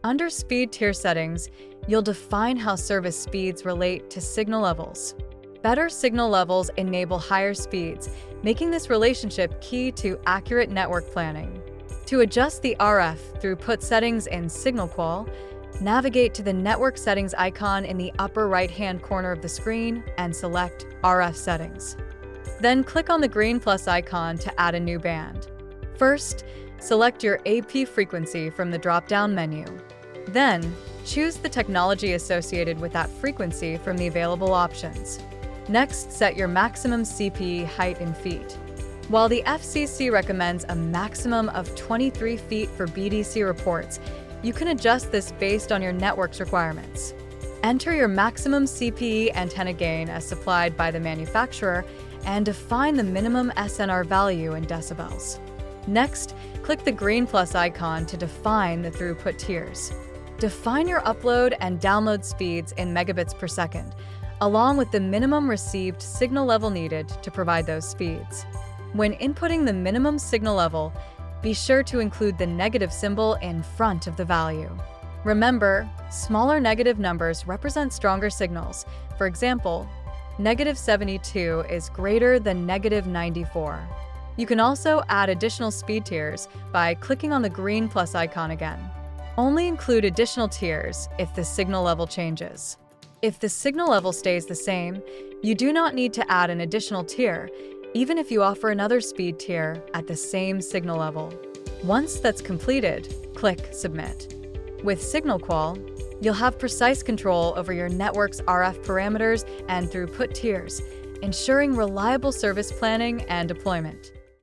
Under Speed Tier Settings, you'll define how service speeds relate to signal levels. Better signal levels enable higher speeds, making this relationship key to accurate network planning. To adjust the RF throughput settings in SignalQual, navigate to the Network Settings icon in the upper right-hand corner of the screen and select RF Settings. Then click on the green plus icon to add a new band. First, select your AP frequency from the drop-down menu. Then, choose the technology associated with that frequency from the available options. Next, set your maximum CPE height in feet. While the FCC recommends a maximum of 23 feet for BDC reports, you can adjust this based on your network's requirements. Enter your maximum CPE antenna gain as supplied by the manufacturer and define the minimum SNR value in decibels. Next, click the green plus icon to define the throughput tiers. Define your upload and download speeds in megabits per second, along with the minimum received signal level needed to provide those speeds. When inputting the minimum signal level, be sure to include the negative symbol in front of the value. Remember, smaller negative numbers represent stronger signals. For example, -72 is greater than -94. You can also add additional speed tiers by clicking on the green plus icon again. Only include additional tiers if the signal level changes. If the signal level stays the same, you do not need to add an additional tier, even if you offer another speed tier at the same signal level. Once that's completed, click Submit. With SignalQual, you'll have precise control over your network's RF parameters and throughput tiers, ensuring reliable service planning and deployment.